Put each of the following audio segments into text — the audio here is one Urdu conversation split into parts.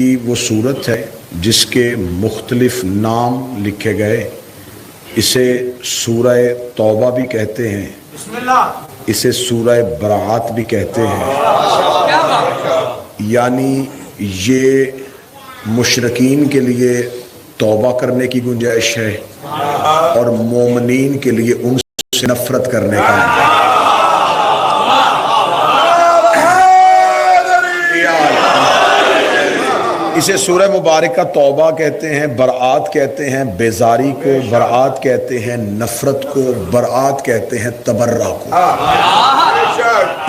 وہ صورت ہے جس کے مختلف نام لکھے گئے. اسے سورہ توبہ بھی کہتے ہیں, اسے سورہ براعت بھی کہتے ہیں. یعنی یہ مشرکین کے لیے توبہ کرنے کی گنجائش ہے اور مومنین کے لیے ان سے نفرت کرنے کا. اسے سورہ مبارکہ توبہ کہتے ہیں, برآت کہتے ہیں, بیزاری کو برآت کہتے ہیں, نفرت کو برآت کہتے ہیں, تبرہ کو.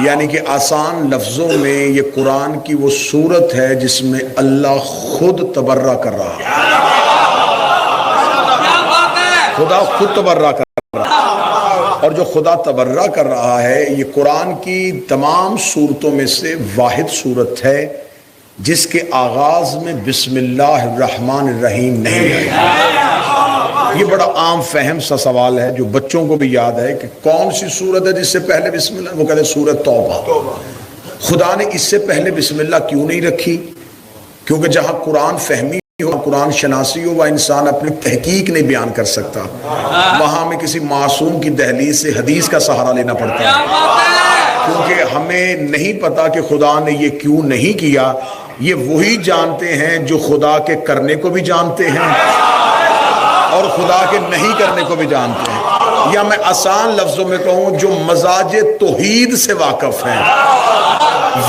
یعنی کہ آسان لفظوں میں یہ قرآن کی وہ صورت ہے جس میں اللہ خود تبرہ کر رہا ہے. خدا خود تبرہ کر رہا ہے, اور جو خدا تبرہ کر رہا ہے یہ قرآن کی تمام صورتوں میں سے واحد صورت ہے جس کے آغاز میں بسم اللہ الرحمن الرحیم نہیں ہے. یہ بڑا عام فہم سا سوال ہے جو بچوں کو بھی یاد ہے کہ کون سی صورت ہے جس سے پہلے بسم اللہ, وہ کہتے ہیں سورۃ توبہ. خدا نے اس سے پہلے بسم اللہ کیوں نہیں رکھی؟ کیونکہ جہاں قرآن فہمی ہو, قرآن شناسی ہو, وہ انسان اپنی تحقیق نہیں بیان کر سکتا. وہاں ہمیں کسی معصوم کی دہلیز سے حدیث کا سہارا لینا پڑتا ہے, کیونکہ ہمیں نہیں پتا کہ خدا نے یہ کیوں نہیں کیا. یہ وہی جانتے ہیں جو خدا کے کرنے کو بھی جانتے ہیں اور خدا کے نہیں کرنے کو بھی جانتے ہیں. یا میں آسان لفظوں میں کہوں جو مزاج توحید سے واقف ہیں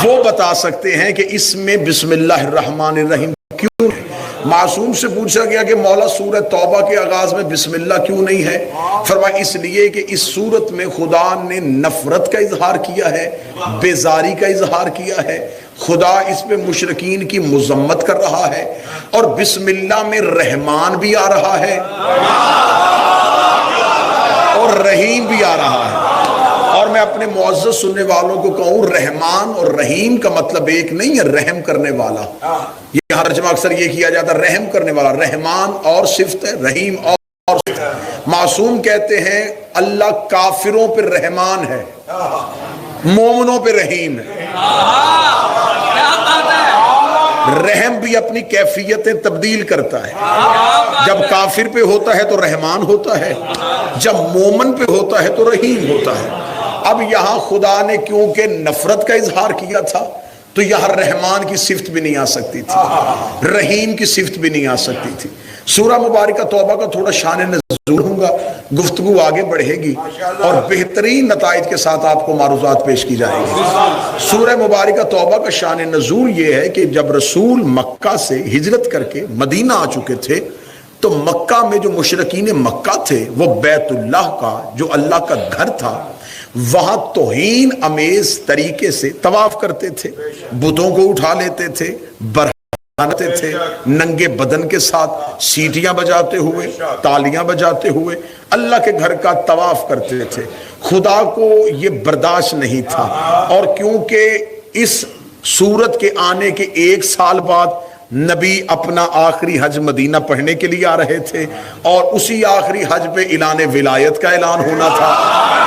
وہ بتا سکتے ہیں کہ اس میں بسم اللہ الرحمن الرحیم کیوں. معصوم سے پوچھا گیا کہ مولا سورہ توبہ کے آغاز میں بسم اللہ کیوں نہیں ہے؟ فرمایا اس لیے کہ اس سورت میں خدا نے نفرت کا اظہار کیا ہے, بیزاری کا اظہار کیا ہے. خدا اس پہ مشرکین کی مذمت کر رہا ہے اور بسم اللہ میں رحمان بھی آ رہا ہے اور رحیم بھی آ رہا ہے. اور میں اپنے معزز سننے والوں کو کہوں, رحمان اور رحیم کا مطلب ایک نہیں ہے, رحم کرنے والا. یہ ہر ترجمہ اکثر یہ کیا جاتا ہے رحم کرنے والا. رحمان اور صفت ہے, رحیم اور صفت ہے. معصوم کہتے ہیں اللہ کافروں پہ رحمان ہے, مومنوں پہ رحیم ہے. رحم بھی اپنی کیفیتیں تبدیل کرتا ہے. جب کافر پہ ہوتا ہے تو رحمان ہوتا ہے, جب مومن پہ ہوتا ہے تو رحیم ہوتا ہے. اب یہاں خدا نے کیونکہ نفرت کا اظہار کیا تھا تو یہاں رحمان کی صفت بھی نہیں آ سکتی تھی, رحیم کی صفت بھی نہیں آ سکتی تھی. سورہ مبارکہ توبہ کا تھوڑا شان نزول ہوں گا, گفتگو آگے بڑھے گی اور بہترین نتائج کے ساتھ آپ کو معروضات پیش کی جائیں گی. سورہ مبارکہ توبہ کا شان نزول یہ ہے کہ جب رسول مکہ سے ہجرت کر کے مدینہ آ چکے تھے تو مکہ میں جو مشرکین مکہ تھے وہ بیت اللہ کا جو اللہ کا گھر تھا وہاں توہین امیز طریقے سے طواف کرتے تھے, بتوں کو اٹھا لیتے تھے, برہنتے تھے, ننگے بدن کے ساتھ سیٹیاں بجاتے ہوئے, تالیاں بجاتے ہوئے اللہ کے گھر کا طواف کرتے تھے. خدا کو یہ برداشت نہیں تھا, اور کیونکہ اس سورت کے آنے کے 1 سال بعد نبی اپنا آخری حج مدینہ پڑھنے کے لیے آ رہے تھے اور اسی آخری حج پہ اعلان ولایت کا اعلان ہونا تھا,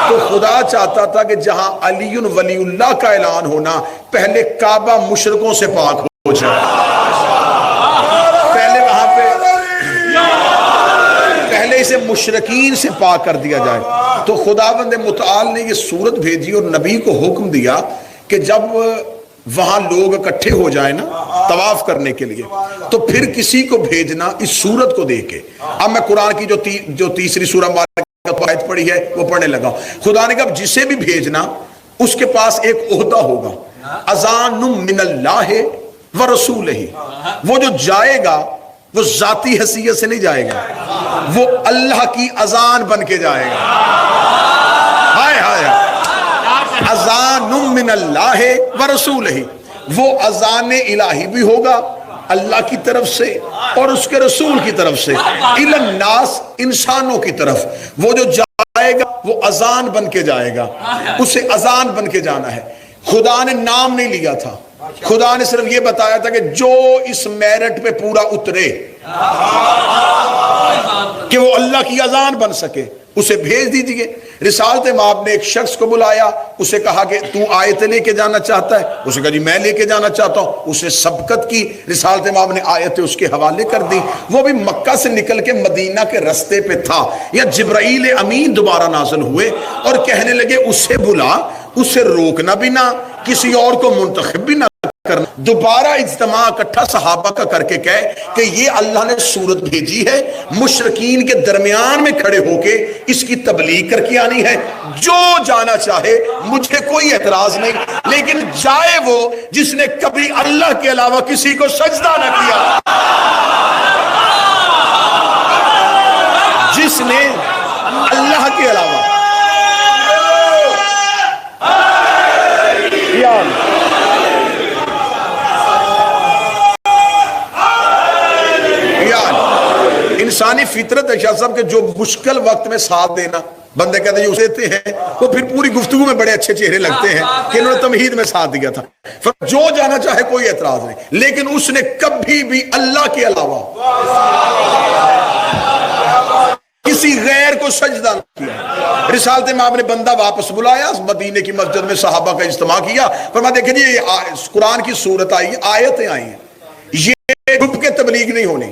تو خدا چاہتا تھا کہ جہاں علی ولی اللہ کا اعلان ہونا پہلے کعبہ مشرکوں سے پاک ہو جائے, پہلے وہاں پہ پہلے اسے مشرکین سے پاک کر دیا جائے. تو خداوند متعال نے یہ سورت بھیجی اور نبی کو حکم دیا کہ جب وہاں لوگ اکٹھے ہو جائیں نا طواف کرنے کے لیے تو پھر کسی کو بھیجنا اس سورت کو دے کے. اب میں قرآن کی جو تیسری سورہ مبارکہ آیت پڑھی ہے وہ پڑھنے لگا. خدا نے کہا جسے بھی بھیجنا اس کے پاس ایک عہدہ ہوگا, اذان من اللہ و رسولہ. وہ جو جائے گا وہ ذاتی حیثیت سے نہیں جائے گا, وہ اللہ کی اذان بن کے جائے گا. ہائے ہائے, اذان من اللہ و رسولہ, وہ اذان الہی بھی ہوگا اللہ کی طرف سے اور اس کے رسول کی طرف سے, الی الناس, انسانوں کی طرف. وہ جو جائے گا وہ اذان بن کے جائے گا, اسے اذان بن کے جانا ہے. خدا نے نام نہیں لیا تھا, خدا نے صرف یہ بتایا تھا کہ جو اس میرٹ پہ پورا اترے کہ وہ اللہ کی اذان بن سکے، اسے بھیج دیجئے۔ رسالت مآب نے ایک شخص کو بلایا، اسے کہا کہ تو آیت لے کے جانا چاہتا ہے؟ اسے کہا جی میں لے کے جانا چاہتا ہوں۔ اسے سبقت کی، رسالت مآب نے آیتیں اس کے حوالے کر دی۔ وہ بھی مکہ سے نکل کے مدینہ کے رستے پہ تھا، یا جبرائیل امین دوبارہ نازل ہوئے اور کہنے لگے اسے بلا، اسے روکنا بھی نہ، کسی اور کو منتخب بھی نہ کرنا۔ دوبارہ اجتماع اکٹھا صحابہ کا کر کے کہے کہ یہ اللہ نے صورت بھیجی ہے، مشرکین کے درمیان میں کھڑے ہو کے اس کی تبلیغ کر کے آنی ہے، جو جانا چاہے مجھے کوئی اعتراض نہیں، لیکن جائے وہ جس نے کبھی اللہ کے علاوہ کسی کو سجدہ نہ کیا، جس نے اللہ کے علاوہ انسانی فطرت ہے شاہ صاحب کہ جو مشکل وقت میں ساتھ دینا، بندے کہتے ہیں اسے دیتے ہیں، وہ پھر پوری گفتگو میں بڑے اچھے چہرے لگتے ہیں کہ انہوں نے تمہید میں ساتھ دیا تھا۔ جو جانا چاہے کوئی اعتراض نہیں، لیکن اس نے کبھی بھی اللہ کے علاوہ کسی غیر کو سجدہ نہ کیا۔ رسالت مآب نے بندہ واپس بلایا، مدینے کی مسجد میں صحابہ کا اجتماع کیا، فرمایا دیکھیں جی قرآن کی صورت آئی، آیتیں آئی ہیں، یہ گروپ کے تبلیغ نہیں ہونی،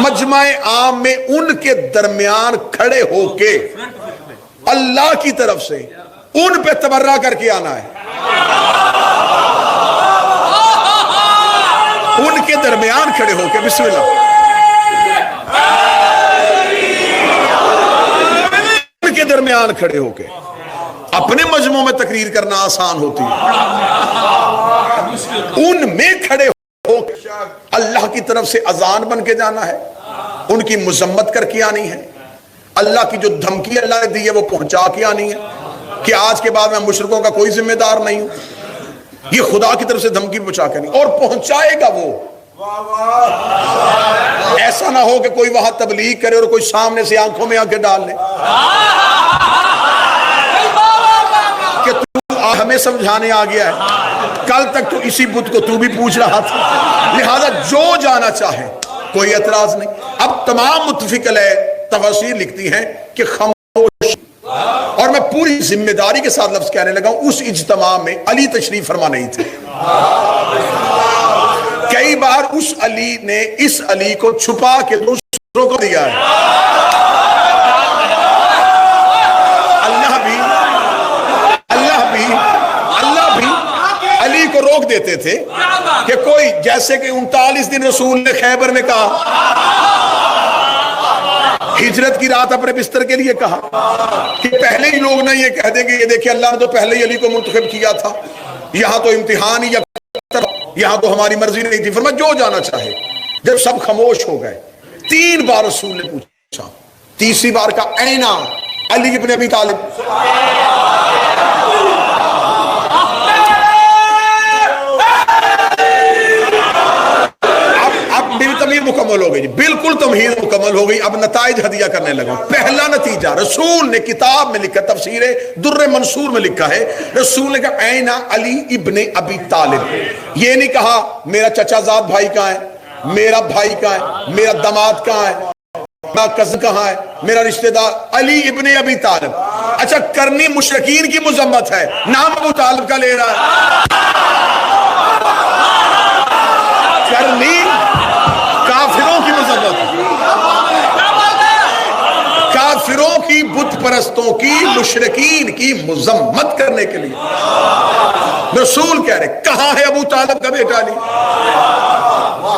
مجمع عام میں ان کے درمیان کھڑے ہو کے اللہ کی طرف سے ان پہ تبرہ کر کے آنا ہے، ان کے درمیان کھڑے ہو کے بسم اللہ، ان کے درمیان کھڑے ہو کے اپنے مجموعوں میں تقریر کرنا آسان ہوتی ہے، ان میں کھڑے ہو کے اللہ کی طرف سے اذان بن کے جانا ہے، ان کی مذمت کر کے آنی ہے، اللہ کی جو دھمکی اللہ نے دی ہے وہ پہنچا کے آنی ہے کہ آج کے بعد میں مشرکوں کا کوئی ذمہ دار نہیں ہوں، یہ خدا کی طرف سے دھمکی پہنچا کے نہیں، اور پہنچائے گا وہ۔ ایسا نہ ہو کہ کوئی وہاں تبلیغ کرے اور کوئی سامنے سے آنکھوں میں آنکھیں ڈال لے کہ تو ہمیں سمجھانے آ گیا ہے، کل تک تو اسی بت کو تو بھی پوچھ رہا تھا، لہذا جو جانا چاہے کوئی اعتراض نہیں۔ اب تمام متفق علیہ تفاسیر لکھتی ہیں کہ خاموش، اور میں پوری ذمہ داری کے ساتھ لفظ کہنے لگا ہوں، اس اجتماع میں علی تشریف فرما نہیں تھے، کئی بار اس علی نے اس علی کو چھپا کے دوسروں کو دیا ہے، اللہ بھی علی کو روک دیتے تھے کہ کوئی، جیسے کہ 39 دن رسول نے خیبر میں کہا، ہجرت کی رات اپنے بستر کے لیے کہا کہ پہلے ہی لوگ نہ یہ کہہ دیں گے یہ دیکھیں اللہ نے تو پہلے ہی علی کو منتخب کیا تھا، یہاں تو امتحان ہی، یہاں تو ہماری مرضی نہیں تھی، فرمایا جو جانا چاہے۔ جب سب خاموش ہو گئے، 3 بار رسول نے پوچھا، تیسری بار کا اینا علی ابن ابی طالب، تمہید مکمل ہو گئی، بالکل تمہید مکمل ہو گئی۔ اب نتائج ہدیہ کرنے لگا۔ پہلا نتیجہ رسول نے کتاب میں لکھا، تفسیر در منصور میں لکھا ہے، رسول نے کہا این علی ابن ابی طالب، یہ نہیں کہا میرا چچا زاد بھائی کہاں ہے، میرا بھائی کہاں ہے، میرا داماد کہاں ہے، میرا کزن کہاں ہے، میرا رشتہ دار، علی ابن ابی طالب۔ اچھا کرنی مشرکین کی مذمت ہے، نام ابو طالب کا لے رہا ہے، کرنی کافروں کی مذمت، کافروں کی، بت پرستوں کی، مشرکین کی مذمت کرنے کے لیے رسول کہہ رہے کہاں ہے ابو طالب کا بیٹا علی؟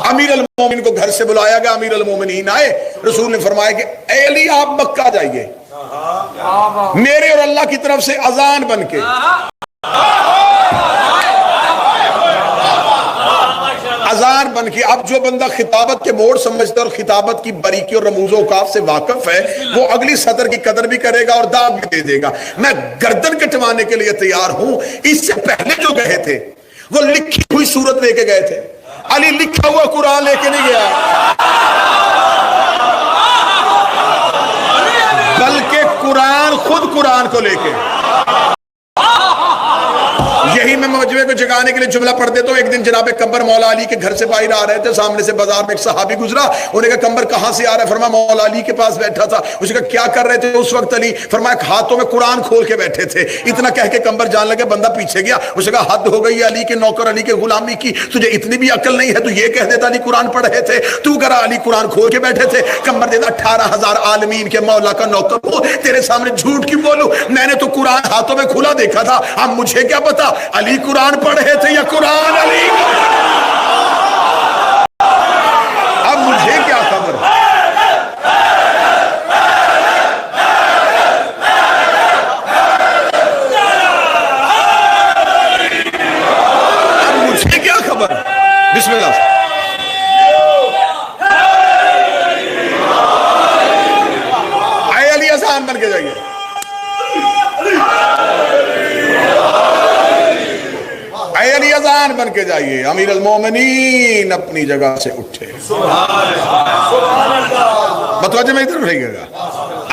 امیر المومنین کو گھر سے بلایا گیا، امیر المومنین آئے، رسول نے فرمایا کہ اے علی آپ مکہ جائیے، میرے اور اللہ کی طرف سے اذان بن کے اذان بن کے، اب جو بندہ خطابت کے موڑ سمجھتا ہے اور خطابت کی باریکی اور رموز و اوقاف سے واقف ہے، وہ اگلی سطر کی قدر بھی کرے گا اور داغ بھی دے دے گا۔ میں گردن کٹوانے کے لیے تیار ہوں، اس سے پہلے جو گئے تھے وہ لکھی ہوئی صورت لے کے گئے تھے، علی لکھا ہوا قرآن لے کے نہیں گیا، بلکہ قرآن خود قرآن کو لے کے، یہی میں مجمع کو جگانے کے لیے جملہ پڑھ دیتا ہوں. ایک دن جناب قمر مولا علی کے گھر سے باہر آ رہے تھے, سامنے سے بازار میں ایک صحابی گزرا. انہوں نے کہا قمر کہاں سے آ رہا ہے؟ فرمایا مولا علی کے پاس بیٹھا تھا. اس نے کہا کیا کر رہے تھے اس وقت علی؟ فرمایا ہاتھوں میں قرآن کھول کے بیٹھے تھے. اتنا کہہ کے قمر جان لگے, بندہ پیچھے گیا. اس نے کہا حد ہو گئی علی کے نوکر, علی کے غلامی کی, تجھے اتنی بھی عقل نہیں ہے؟ تو یہ کہہ دیتا علی قرآن پڑھ رہے تھے, تو کرا علی قرآن کھول کے بیٹھے تھے. قمر دیتا 18,000 عالمین کے مولا کا نوکر ہو, تیرے سامنے جھوٹ کیوں بولوں؟ میں نے تو قرآن ہاتھوں میں کھلا دیکھا تھا. اب مجھے کیا پتا علی قرآن پڑھ رہے تھے یا قرآن علی کا؟ اب مجھے کیا خبر؟ اب مجھے کیا خبر؟ بسم اللہ. اے علی اذان بن کے جائیے. اے علی اذان بن کے جائیے. امیر المومنین اپنی جگہ سے اٹھے. متوجہ میں ادھر رہیے گا.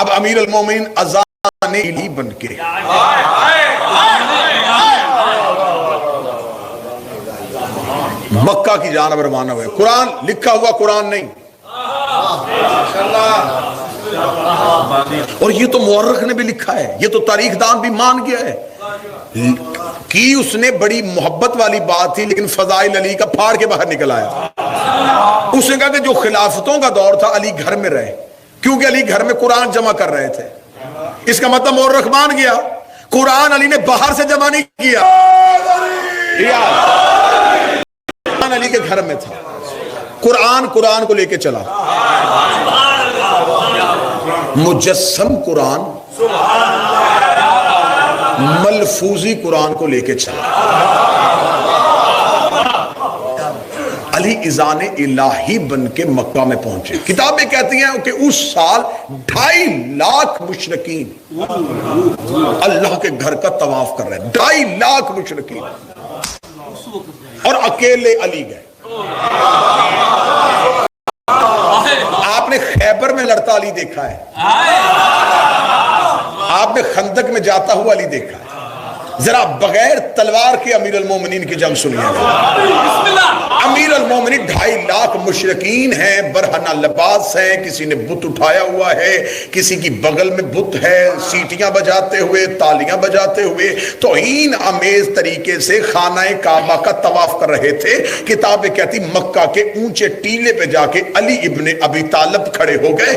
اب امیر المومنین اذان علی بن کے مکہ کی جانب روانہ ہوئے. قرآن لکھا ہوا قرآن نہیں, اور یہ تو مورخ نے بھی لکھا ہے, یہ تو تاریخ دان بھی مان گیا ہے کہ اس نے بڑی محبت والی بات تھی, لیکن فضائل علی کا پھاڑ کے باہر نکل آیا. اس نے کہا کہ جو خلافتوں کا دور تھا علی گھر میں رہے, کیونکہ علی گھر میں قرآن جمع کر رہے تھے. اس کا مطلب مورخ مان گیا قرآن علی نے باہر سے جمع نہیں کیا, قرآن علی کے گھر میں تھا. قرآن کو لے کے چلا, مجسم قرآن, ملفوظی قرآن کو لے کے چلا. علی اذان الہی بن کے مکہ میں پہنچے. کتابیں کہتی ہیں کہ اس سال 2.5 لاکھ مشرکین اللہ کے گھر کا طواف کر رہے ہیں. 2.5 لاکھ مشرکین, اور اکیلے علی گئے. آپ نے خیبر میں لڑتا علی دیکھا ہے, آپ نے خندق میں جاتا ہوا علی دیکھا ہے. ذرا بغیر تلوار کے امیر المومنین کی جنگ سنیے. امیر المومنین 2.5 لاکھ مشرکین ہیں, برہنہ لباس ہیں, کسی نے بت اٹھایا ہوا ہے, کسی کی بغل میں بت ہے, سیٹیاں بجاتے ہوئے, تالیاں بجاتے ہوئے توہین آمیز طریقے سے خانہ کعبہ کا طواف کر رہے تھے. کتابیں کہتی مکہ کے اونچے ٹیلے پہ جا کے علی ابن ابی طالب کھڑے ہو گئے.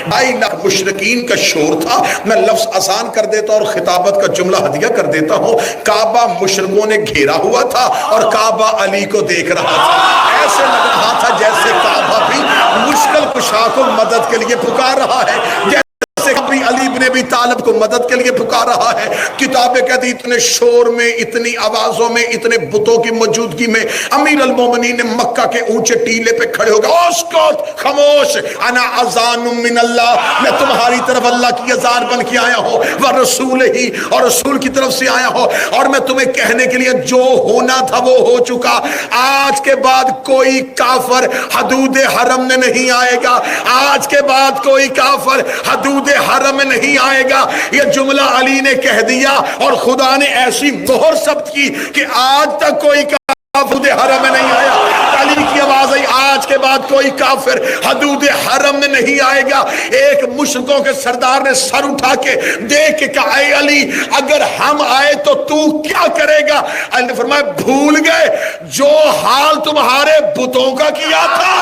2.5 لاکھ مشرکین کا شور تھا. میں لفظ آسان کر دیتا اور خطابت کا جملہ ہدیہ کر دیتا ہوں. کعبہ مشرکوں نے گھیرا ہوا تھا اور کعبہ علی کو دیکھ رہا تھا. ایسے لگ رہا تھا جیسے کعبہ بھی مشکل کشا کو مدد کے لیے پکار رہا ہے, جیسے علی ابن ابی طالب کو مدد کے لیے پکار رہا ہے. کتابیں کہتی اتنے شور میں, اتنی آوازوں میں, اتنے بتوں کی موجودگی میں امیر المومنین نے مکہ کے اونچے ٹیلے پہ کھڑے ہو گئے. اسکت, خاموش, انا اذان من اللہ, میں تمہاری طرف اللہ کی اذان بن کے آیا ہوں, ورسول ہی, اور رسول کی طرف سے آیا ہوں, اور میں تمہیں کہنے کے لیے جو ہونا تھا وہ ہو چکا. آج کے بعد کوئی کافر حدود حرم میں نہیں آئے گا. آج کے بعد کوئی کافر حدود حرم میں نہیں آئے گا. یہ جملہ علی نے کہہ دیا اور خدا نے ایسی مہر ثبت کی کہ آج تک کوئی حدود حرم میں نہیں آیا. علی کی آواز آئی, آج کے بعد کوئی کافر حدود حرم میں نہیں آئے گا. ایک مشرکوں کے سردار نے سر اٹھا کے دیکھ کے کہا, اے علی اگر ہم آئے تو تو کیا کرے گا؟ علی نے فرمایا بھول گئے جو حال تمہارے بتوں کا کیا تھا.